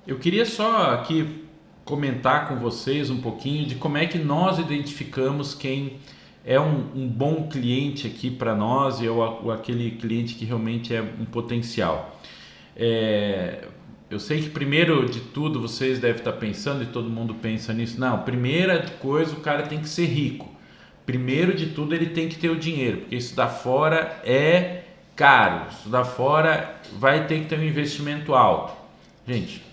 Eu queria só aqui comentar com vocês um pouquinho de como é que nós identificamos quem é um bom cliente aqui para nós e ou aquele cliente que realmente é um potencial. É, eu sei que primeiro de tudo vocês devem estar pensando, e todo mundo pensa nisso, não, primeira coisa o cara tem que ser rico. Primeiro de tudo ele tem que ter o dinheiro, porque isso da fora é caro, isso da fora vai ter que ter um investimento alto. Gente,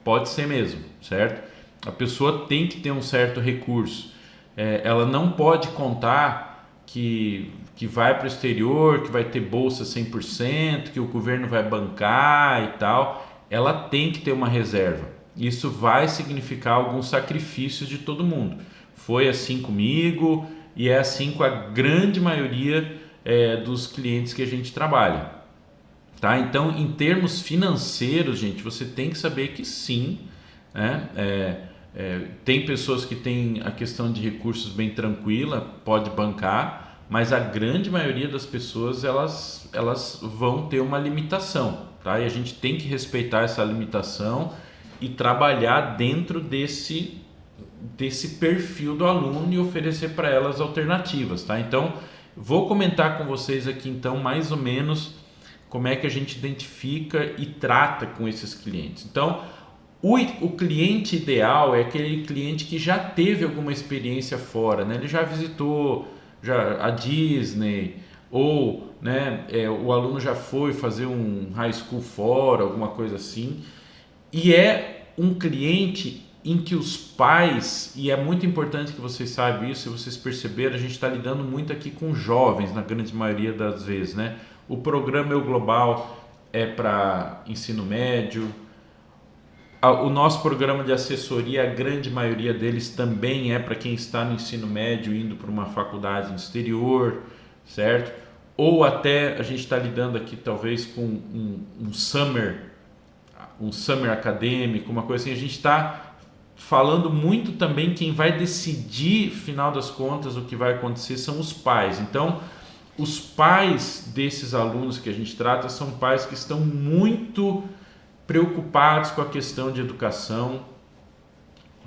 pode ser mesmo, certo? A pessoa tem que ter um certo recurso. Ela não pode contar que vai para o exterior, que vai ter bolsa 100%, que o governo vai bancar e tal. Ela tem que ter uma reserva. Isso vai significar alguns sacrifícios de todo mundo. Foi assim comigo e é assim com a grande maioria dos clientes que a gente trabalha. Tá? Então, em termos financeiros, gente, você tem que saber que sim, né? Tem pessoas que têm a questão de recursos bem tranquila, pode bancar, mas a grande maioria das pessoas elas vão ter uma limitação, tá? E a gente tem que respeitar essa limitação e trabalhar dentro desse perfil do aluno e oferecer para elas alternativas, tá? Então, vou comentar com vocês aqui então mais ou menos como é que a gente identifica e trata com esses clientes. Então, o cliente ideal é aquele cliente que já teve alguma experiência fora, né? Ele já visitou a Disney ou, né, o aluno já foi fazer um high school fora, alguma coisa assim. E é um cliente em que os pais, e é muito importante que vocês saibam isso, se vocês perceberam, a gente está lidando muito aqui com jovens, na grande maioria das vezes, né? O programa Eu Global é para ensino médio, o nosso programa de assessoria, a grande maioria deles também é para quem está no ensino médio indo para uma faculdade no exterior, certo? Ou até a gente está lidando aqui talvez com um summer acadêmico, uma coisa assim. A gente está falando muito também, quem vai decidir, final das contas, o que vai acontecer são os pais. Então, os pais desses alunos que a gente trata são pais que estão muito preocupados com a questão de educação.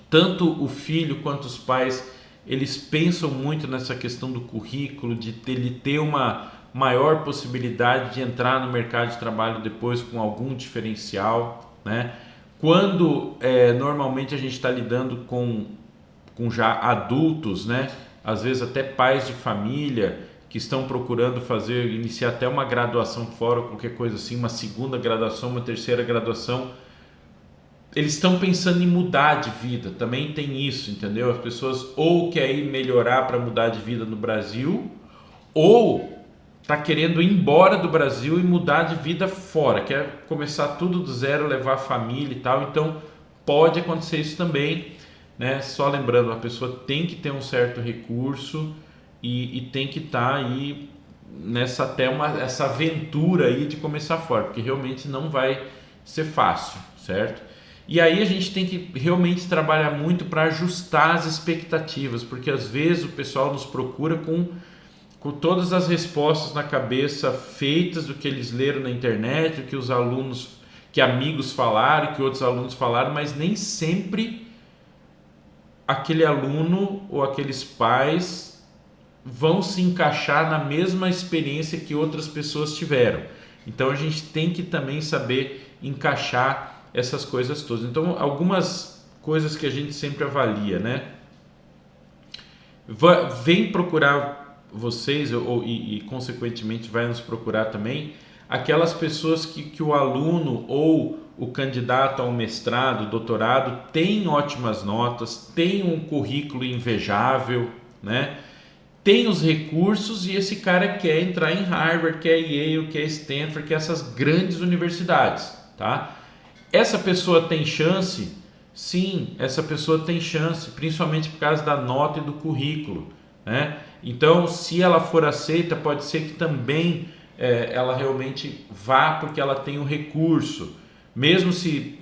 Tanto o filho quanto os pais, eles pensam muito nessa questão do currículo, de ele ter uma maior possibilidade de entrar no mercado de trabalho depois com algum diferencial, né? Quando normalmente a gente está lidando com já adultos, né? Às vezes até pais de família que estão procurando iniciar até uma graduação fora, qualquer coisa assim, uma segunda graduação, uma terceira graduação, eles estão pensando em mudar de vida, também tem isso, entendeu? As pessoas ou querem melhorar para mudar de vida no Brasil, ou tá querendo ir embora do Brasil e mudar de vida fora, quer começar tudo do zero, levar a família e tal. Então pode acontecer isso também, né? Só lembrando, a pessoa tem que ter um certo recurso e tem que estar aí essa aventura aí de começar fora, porque realmente não vai ser fácil, certo? E aí a gente tem que realmente trabalhar muito para ajustar as expectativas, porque às vezes o pessoal nos procura com todas as respostas na cabeça feitas do que eles leram na internet, do que os alunos, que amigos falaram, que outros alunos falaram, mas nem sempre aquele aluno ou aqueles pais vão se encaixar na mesma experiência que outras pessoas tiveram. Então a gente tem que também saber encaixar essas coisas todas. Então, algumas coisas que a gente sempre avalia, né? Vem procurar vocês e consequentemente vai nos procurar também aquelas pessoas que o aluno ou o candidato ao mestrado, doutorado tem ótimas notas, tem um currículo invejável, né? Tem os recursos e esse cara quer entrar em Harvard, quer Yale, quer Stanford, quer essas grandes universidades, tá? Essa pessoa tem chance? Sim, essa pessoa tem chance, principalmente por causa da nota e do currículo, né? Então, se ela for aceita, pode ser que também ela realmente vá porque ela tem um recurso. Mesmo se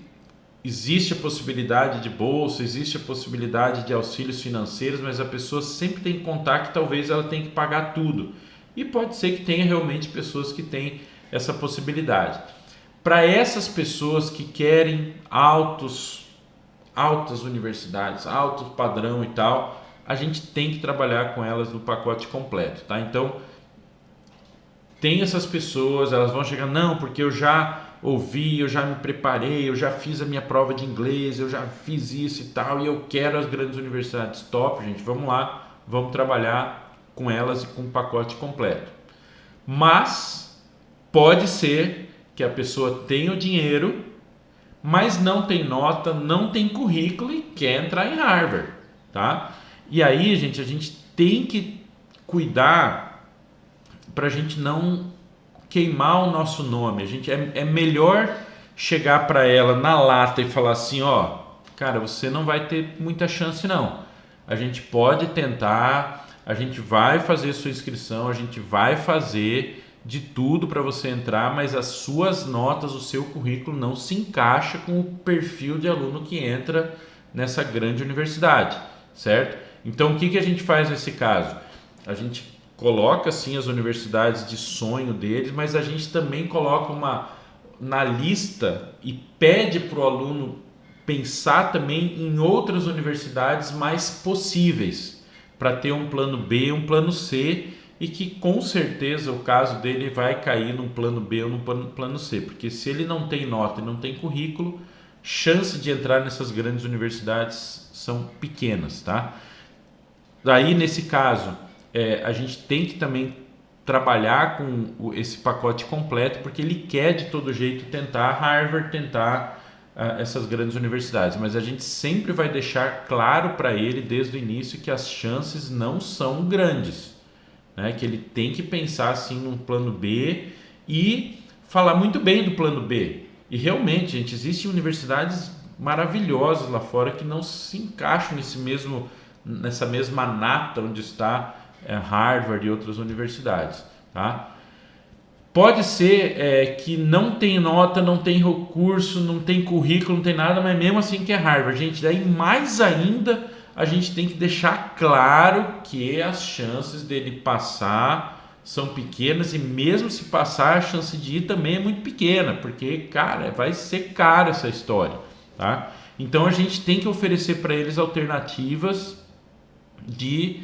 existe a possibilidade de bolsa, existe a possibilidade de auxílios financeiros, mas a pessoa sempre tem que contar que talvez ela tenha que pagar tudo. E pode ser que tenha realmente pessoas que têm essa possibilidade. para essas pessoas que querem altas universidades, alto padrão e tal, a gente tem que trabalhar com elas no pacote completo, tá? Então, tem essas pessoas, elas vão chegar, não, porque eu já ouvi, eu já me preparei, eu já fiz a minha prova de inglês, eu já fiz isso e tal, e eu quero as grandes universidades. Top, gente, vamos lá, vamos trabalhar com elas e com o pacote completo. Mas pode ser que a pessoa tenha o dinheiro, mas não tem nota, não tem currículo e quer entrar em Harvard, tá? E aí, gente, a gente tem que cuidar para a gente não queimar o nosso nome. A gente é melhor chegar para ela na lata e falar assim, ó, cara, você não vai ter muita chance não. A gente pode tentar, a gente vai fazer sua inscrição, a gente vai fazer de tudo para você entrar, mas as suas notas, o seu currículo não se encaixa com o perfil de aluno que entra nessa grande universidade, certo? Então, o que a gente faz nesse caso? A gente coloca sim as universidades de sonho deles, mas a gente também coloca uma na lista e pede para o aluno pensar também em outras universidades mais possíveis, para ter um plano B, um plano C, e que com certeza o caso dele vai cair num plano B ou num plano C, porque se ele não tem nota e não tem currículo, chance de entrar nessas grandes universidades são pequenas, tá? Daí nesse caso, a gente tem que também trabalhar com esse pacote completo, porque ele quer de todo jeito tentar Harvard, tentar essas grandes universidades, mas a gente sempre vai deixar claro para ele desde o início que as chances não são grandes, né? Que ele tem que pensar assim num plano B e falar muito bem do plano B. E realmente, gente, existem universidades maravilhosas lá fora que não se encaixam nessa mesma nata onde está Harvard e outras universidades, tá? Pode ser que não tem nota, não tem recurso, não tem currículo, não tem nada, mas mesmo assim que é Harvard. Gente, daí mais ainda a gente tem que deixar claro que as chances dele passar são pequenas, e mesmo se passar, a chance de ir também é muito pequena, porque, cara, vai ser caro essa história, tá? Então a gente tem que oferecer para eles alternativas de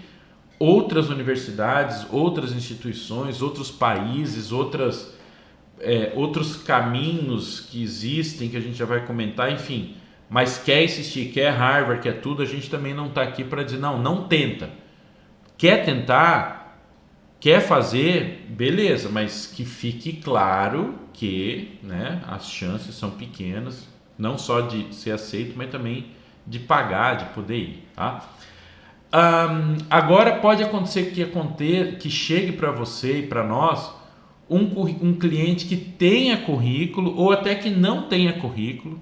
outras universidades, outras instituições, outros países, outros caminhos que existem, que a gente já vai comentar, enfim. Mas quer insistir, quer Harvard, quer tudo, a gente também não está aqui para dizer, não tenta. Quer tentar, quer fazer, beleza, mas que fique claro que, né, as chances são pequenas, não só de ser aceito, mas também de pagar, de poder ir, tá? Agora pode acontecer que chegue para você e para nós um cliente que tenha currículo ou até que não tenha currículo,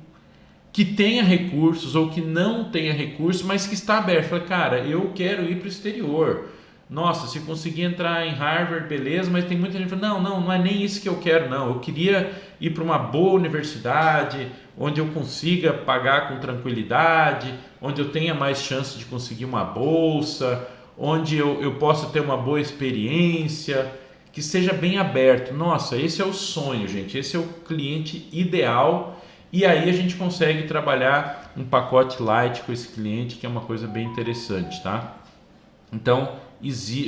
que tenha recursos ou que não tenha recursos, mas que está aberto. Fala, cara, eu quero ir para o exterior. Nossa, se conseguir entrar em Harvard, beleza, mas tem muita gente que fala, não é nem isso que eu quero, não. Eu queria ir para uma boa universidade, onde eu consiga pagar com tranquilidade, onde eu tenha mais chance de conseguir uma bolsa, onde eu possa ter uma boa experiência, que seja bem aberto. Nossa, esse é o sonho, gente. Esse é o cliente ideal. E aí a gente consegue trabalhar um pacote light com esse cliente, que é uma coisa bem interessante, tá? Então,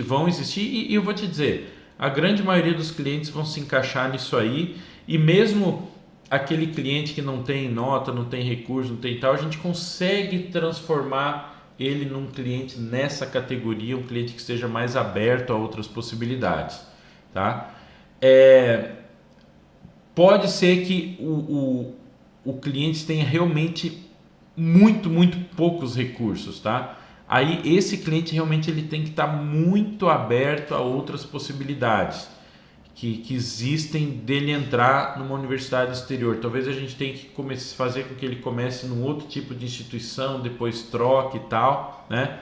vão existir, e eu vou te dizer, a grande maioria dos clientes vão se encaixar nisso aí, e mesmo aquele cliente que não tem nota, não tem recurso, não tem tal, a gente consegue transformar ele num cliente nessa categoria, um cliente que esteja mais aberto a outras possibilidades, tá? Pode ser que o cliente tenha realmente muito poucos recursos, tá? Aí esse cliente realmente ele tem que estar muito aberto a outras possibilidades que existem dele entrar numa universidade exterior. Talvez a gente tenha que fazer com que ele comece num outro tipo de instituição, depois troque e tal, né?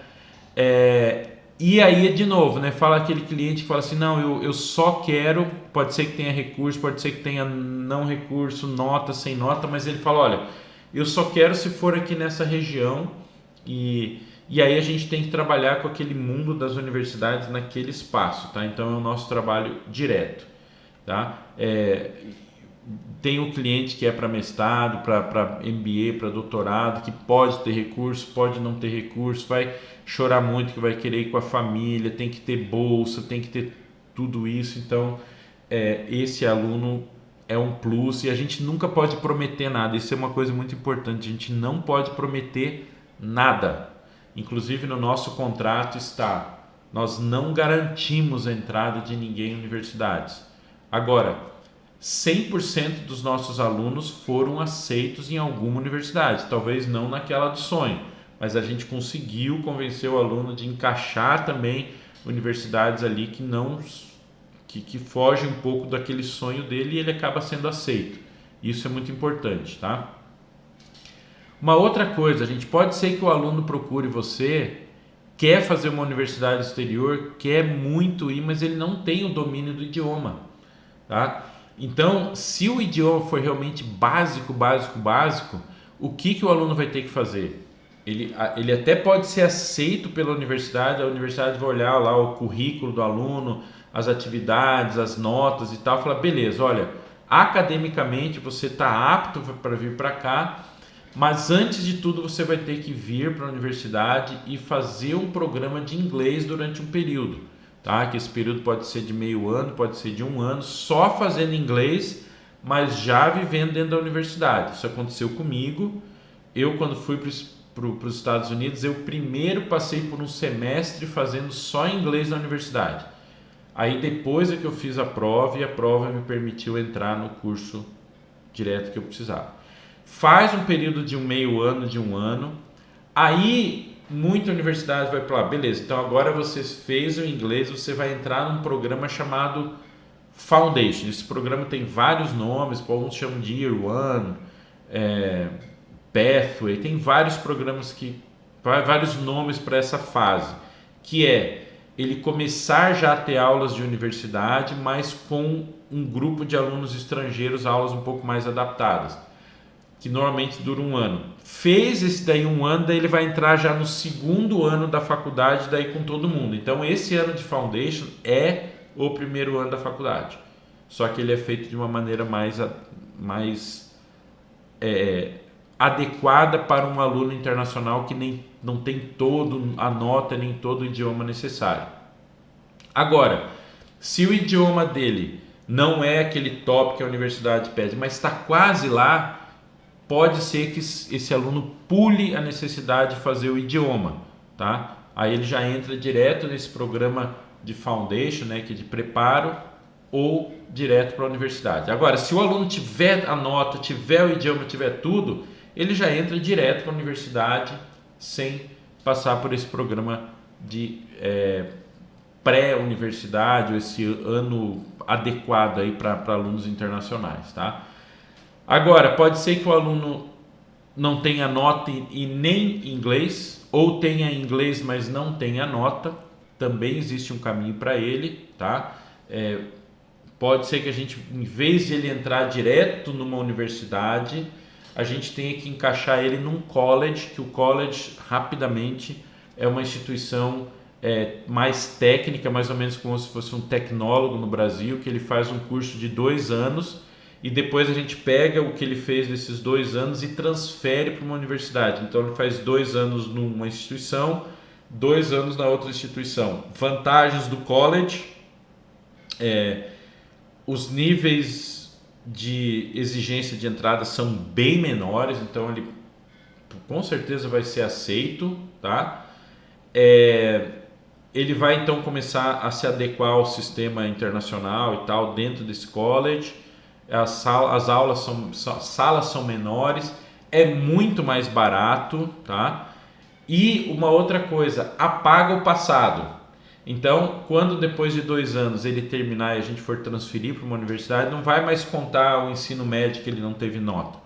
E aí, de novo, né? Fala aquele cliente que fala assim, não, eu só quero, pode ser que tenha recurso, pode ser que tenha não recurso, nota, sem nota, mas ele fala, olha, eu só quero se for aqui nessa região, e aí a gente tem que trabalhar com aquele mundo das universidades naquele espaço, tá? Então é o nosso trabalho direto, tá? tem o cliente que é para mestrado, para MBA, para doutorado, que pode ter recurso, pode não ter recurso, vai chorar muito, que vai querer ir com a família, tem que ter bolsa, tem que ter tudo isso. Então, esse aluno é um plus e a gente nunca pode prometer nada. Isso é uma coisa muito importante, a gente não pode prometer nada. Inclusive no nosso contrato está, nós não garantimos a entrada de ninguém em universidades. Agora, 100% dos nossos alunos foram aceitos em alguma universidade, talvez não naquela do sonho, mas a gente conseguiu convencer o aluno de encaixar também universidades ali que não que foge um pouco daquele sonho dele e ele acaba sendo aceito. Isso é muito importante, tá? Uma outra coisa, a gente pode ser que o aluno procure você, quer fazer uma universidade exterior, quer muito ir, mas ele não tem o domínio do idioma, tá? Então, se o idioma for realmente básico, o que o aluno vai ter que fazer? Ele até pode ser aceito pela universidade, a universidade vai olhar lá o currículo do aluno, as atividades, as notas e tal, falar, beleza, olha, academicamente você está apto para vir para cá, mas antes de tudo você vai ter que vir para a universidade e fazer um programa de inglês durante um período, tá? Que esse período pode ser de meio ano, pode ser de um ano, só fazendo inglês, mas já vivendo dentro da universidade. Isso aconteceu comigo. Eu, quando fui para os Estados Unidos, eu primeiro passei por um semestre fazendo só inglês na universidade. Aí depois é que eu fiz a prova e a prova me permitiu entrar no curso direto que eu precisava. Faz um período de um meio ano, de um ano, aí muita universidade vai falar, beleza, então agora você fez o inglês, você vai entrar num programa chamado Foundation. Esse programa tem vários nomes, alguns chamam de Year One, Pathway, tem vários programas vários nomes para essa fase, que é ele começar já a ter aulas de universidade, mas com um grupo de alunos estrangeiros, aulas um pouco mais adaptadas, que normalmente dura um ano. Fez esse daí um ano, daí ele vai entrar já no segundo ano da faculdade, daí com todo mundo. Então esse ano de Foundation é o primeiro ano da faculdade, só que ele é feito de uma maneira mais adequada para um aluno internacional que não tem todo a nota nem todo o idioma necessário. Agora, se o idioma dele não é aquele top que a universidade pede, mas está quase lá, pode ser que esse aluno pule a necessidade de fazer o idioma, tá? Aí ele já entra direto nesse programa de Foundation, né, que é de preparo, ou direto para a universidade. Agora, se o aluno tiver a nota, tiver o idioma, tiver tudo, ele já entra direto para a universidade sem passar por esse programa de pré-universidade, esse ano adequado aí para alunos internacionais, tá? Agora, pode ser que o aluno não tenha nota e nem inglês, ou tenha inglês, mas não tenha nota, também existe um caminho para ele, tá? Pode ser que a gente, em vez de ele entrar direto numa universidade, a gente tenha que encaixar ele num college, que o college, rapidamente, é uma instituição mais técnica, mais ou menos como se fosse um tecnólogo no Brasil, que ele faz um curso de 2 anos, e depois a gente pega o que ele fez nesses 2 anos e transfere para uma universidade. Então ele faz 2 anos numa instituição, 2 anos na outra instituição. Vantagens do college, os níveis de exigência de entrada são bem menores, então ele com certeza vai ser aceito, tá? Ele vai então começar a se adequar ao sistema internacional e tal dentro desse college. As aulas salas são menores, é muito mais barato, tá? E uma outra coisa, apaga o passado. Então, quando depois de 2 anos ele terminar e a gente for transferir para uma universidade, não vai mais contar o ensino médio que ele não teve nota.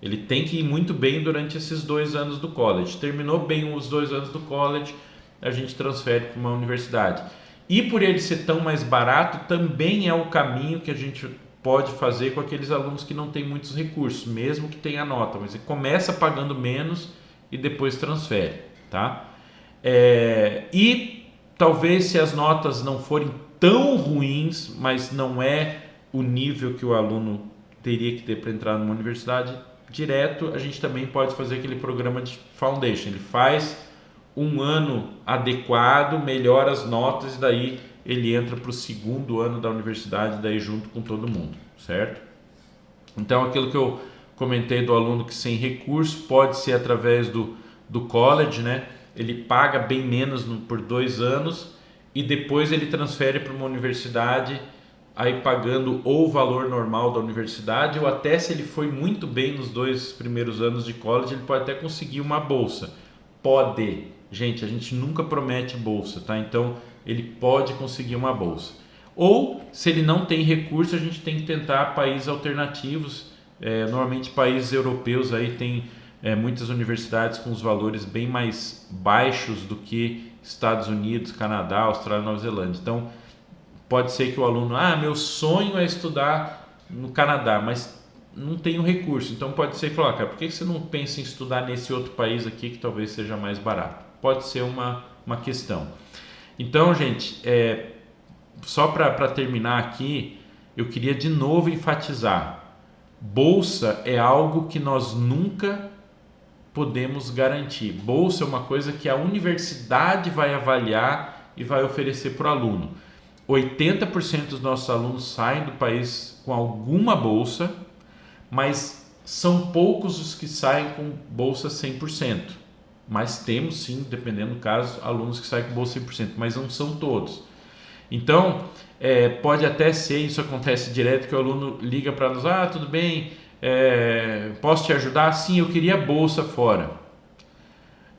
Ele tem que ir muito bem durante esses 2 anos do college. Terminou bem os 2 anos do college, a gente transfere para uma universidade. E por ele ser tão mais barato, também é o caminho que a gente pode fazer com aqueles alunos que não têm muitos recursos, mesmo que tenha nota, mas ele começa pagando menos e depois transfere, tá? E talvez se as notas não forem tão ruins, mas não é o nível que o aluno teria que ter para entrar numa universidade direto, a gente também pode fazer aquele programa de foundation. Ele faz um ano adequado, melhora as notas e daí ele entra para o segundo ano da universidade, daí junto com todo mundo, certo? Então aquilo que eu comentei do aluno que sem recurso pode ser através do college, né? Ele paga bem menos por 2 anos e depois ele transfere para uma universidade, aí pagando ou o valor normal da universidade, ou até se ele foi muito bem nos 2 primeiros anos de college, ele pode até conseguir uma bolsa. Pode. Gente, a gente nunca promete bolsa, tá? Então, ele pode conseguir uma bolsa. Ou, se ele não tem recurso, a gente tem que tentar países alternativos. Normalmente, países europeus aí tem muitas universidades com os valores bem mais baixos do que Estados Unidos, Canadá, Austrália, Nova Zelândia. Então, pode ser que o aluno, meu sonho é estudar no Canadá, mas não tenho recurso. Então pode ser que, cara, por que você não pensa em estudar nesse outro país aqui que talvez seja mais barato? Pode ser uma questão. Então, gente, só para terminar aqui, eu queria de novo enfatizar: bolsa é algo que nós nunca podemos garantir. Bolsa é uma coisa que a universidade vai avaliar e vai oferecer para o aluno. 80% dos nossos alunos saem do país com alguma bolsa, mas são poucos os que saem com bolsa 100%. Mas temos sim, dependendo do caso, alunos que saem com bolsa 100%, mas não são todos. Então, pode até ser, isso acontece direto, que o aluno liga para nós: tudo bem, posso te ajudar? Sim, eu queria bolsa fora.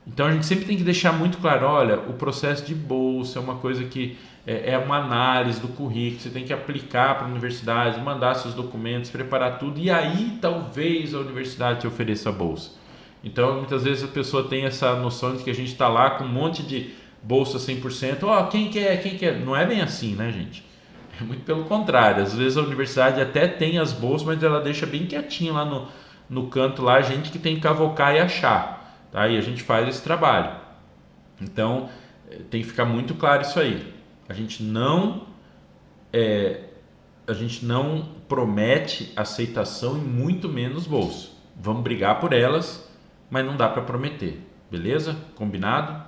Então a gente sempre tem que deixar muito claro: olha, o processo de bolsa é uma coisa que é uma análise do currículo, você tem que aplicar para a universidade, mandar seus documentos, preparar tudo, e aí talvez a universidade te ofereça a bolsa. Então muitas vezes a pessoa tem essa noção de que a gente está lá com um monte de bolsa 100%, quem quer? Não é bem assim, né, gente? É muito pelo contrário. Às vezes a universidade até tem as bolsas, mas ela deixa bem quietinho lá no canto, lá a gente que tem que cavocar e achar, tá? E a gente faz esse trabalho. Então tem que ficar muito claro isso aí. A gente não promete aceitação e muito menos bolsa. Vamos brigar por elas, mas não dá para prometer, beleza? Combinado?